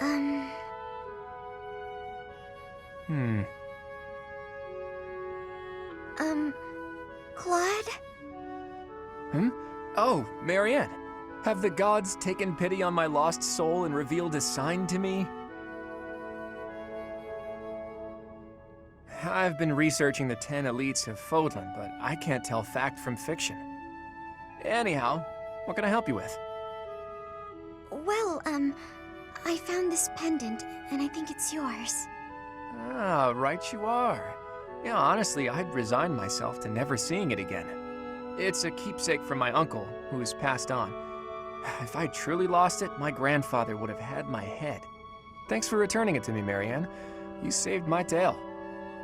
Um... Claude? Oh, Marianne. Have the gods taken pity on my lost soul and revealed a sign to me? I've been researching the 10 elites of Fodlan, but I can't tell fact from fiction. Anyhow, what can I help you with? Well, I found this pendant, and I think it's yours. Ah, right you are. Yeah, honestly, I'd resigned myself to never seeing it again. It's a keepsake from my uncle, who has passed on. If I truly lost it, my grandfather would have had my head. Thanks for returning it to me, Marianne. You saved my tail.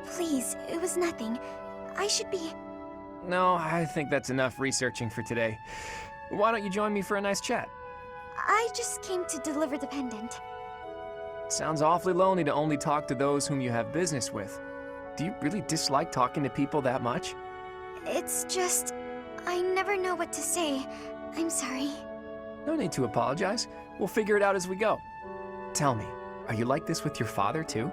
Please, it was nothing. I should be... No, I think that's enough researching for today. Why don't you join me for a nice chat? I just came to deliver the pendant. Sounds awfully lonely to only talk to those whom you have business with. Do you really dislike talking to people that much? It's just... I never know what to say. I'm sorry. No need to apologize. We'll figure it out as we go. Tell me, are you like this with your father too?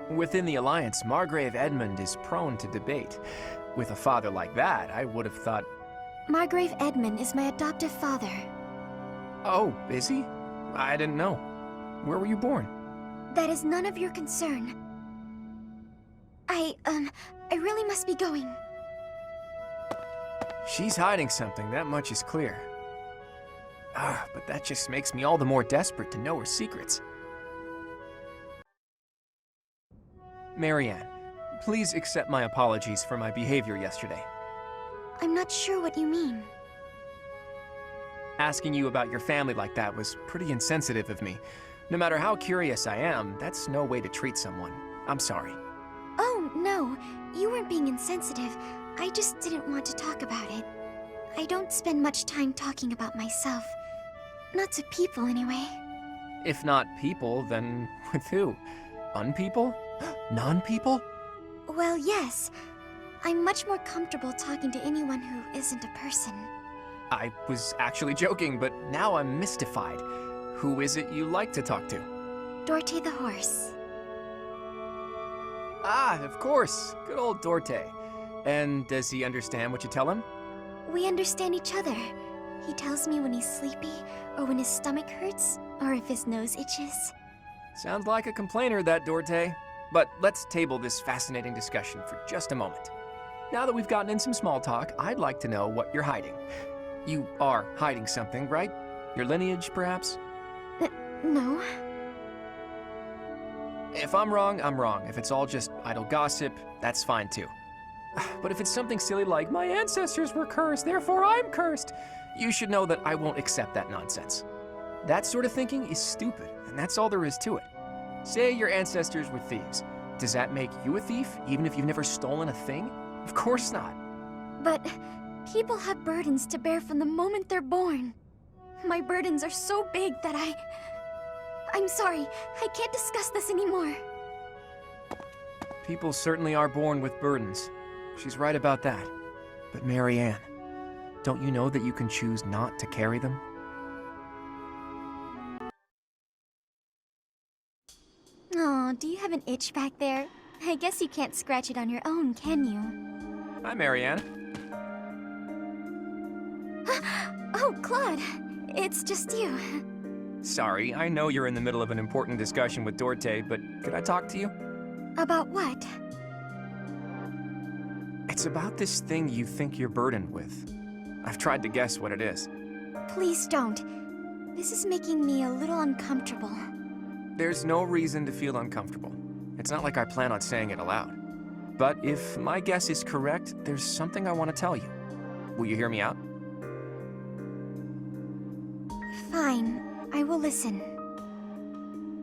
Within the Alliance, Margrave Edmund is prone to debate. With a father like that, I would have thought... Margrave Edmund is my adoptive father. Oh, is he? I didn't know. Where were you born? That is none of your concern. I really must be going. She's hiding something, that much is clear. But that just makes me all the more desperate to know her secrets. Marianne, please accept my apologies for my behavior yesterday. I'm not sure what you mean. Asking you about your family like that was pretty insensitive of me. No matter how curious I am, that's no way to treat someone. I'm sorry. Oh, no. You weren't being insensitive. I just didn't want to talk about it. I don't spend much time talking about myself. Not to people, anyway. If not people, then with who? Unpeople? Non-people? Well, yes. I'm much more comfortable talking to anyone who isn't a person. I was actually joking, but now I'm mystified. Who is it you like to talk to? Dorte the horse. Ah, of course. Good old Dorte. And does he understand what you tell him? We understand each other. He tells me when he's sleepy, or when his stomach hurts, or if his nose itches. Sounds like a complainer, that Dorte. But let's table this fascinating discussion for just a moment. Now that we've gotten in some small talk, I'd like to know what you're hiding. You are hiding something, right? Your lineage, perhaps? No. If I'm wrong, I'm wrong. If it's all just idle gossip, that's fine too. But if it's something silly like, my ancestors were cursed, therefore I'm cursed, you should know that I won't accept that nonsense. That sort of thinking is stupid, and that's all there is to it. Say your ancestors were thieves. Does that make you a thief, even if you've never stolen a thing? Of course not. But people have burdens to bear from the moment they're born. My burdens are so big that I'm sorry, I can't discuss this anymore. People certainly are born with burdens. She's right about that. But Marianne, don't you know that you can choose not to carry them? Oh, do you have an itch back there? I guess you can't scratch it on your own, can you? Hi, Marianne. Oh, Claude, it's just you. Sorry, I know you're in the middle of an important discussion with Dorte, but could I talk to you? About what? It's about this thing you think you're burdened with. I've tried to guess what it is. Please don't. This is making me a little uncomfortable. There's no reason to feel uncomfortable. It's not like I plan on saying it aloud. But if my guess is correct, there's something I want to tell you. Will you hear me out? Fine, I will listen.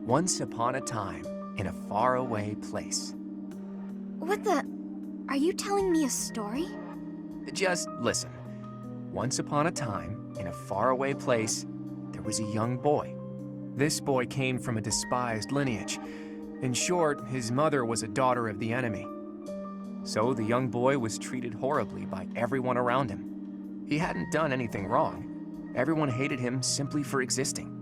Once upon a time, in a faraway place. What the... Are you telling me a story? Just listen. Once upon a time, in a faraway place, there was a young boy. This boy came from a despised lineage. In short, his mother was a daughter of the enemy. So the young boy was treated horribly by everyone around him. He hadn't done anything wrong. Everyone hated him simply for existing.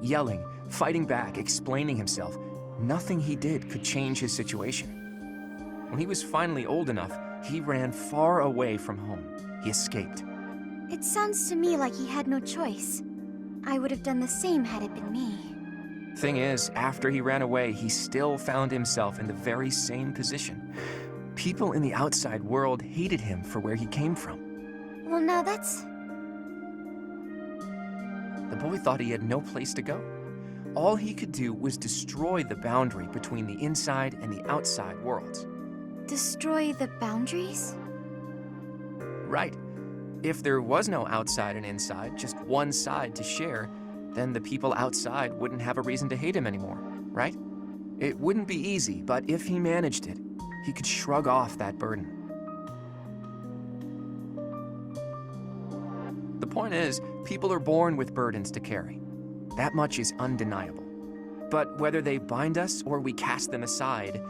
Yelling, fighting back, explaining himself. Nothing he did could change his situation. When he was finally old enough, he ran far away from home. He escaped. It sounds to me like he had no choice. I would have done the same had it been me. Thing is, after he ran away, he still found himself in the very same position. People in the outside world hated him for where he came from. Well, now that's... The boy thought he had no place to go. All he could do was destroy the boundary between the inside and the outside worlds. Destroy the boundaries? Right. If there was no outside and inside, just one side to share, then the people outside wouldn't have a reason to hate him anymore, right? It wouldn't be easy, but if he managed it, he could shrug off that burden. The point is, people are born with burdens to carry. That much is undeniable. But whether they bind us or we cast them aside,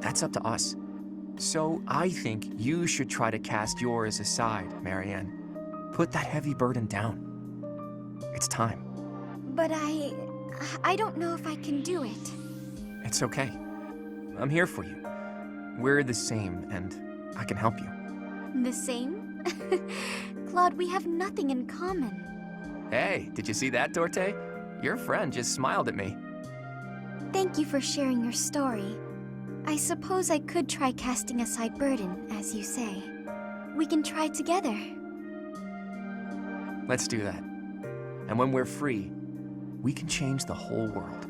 that's up to us. So I think you should try to cast yours aside, Marianne. Put that heavy burden down. It's time. But I don't know if I can do it. It's okay. I'm here for you. We're the same, and I can help you. The same? Claude, we have nothing in common. Hey, did you see that, Dorte? Your friend just smiled at me. Thank you for sharing your story. I suppose I could try casting aside burden, as you say. We can try together. Let's do that. And when we're free, we can change the whole world.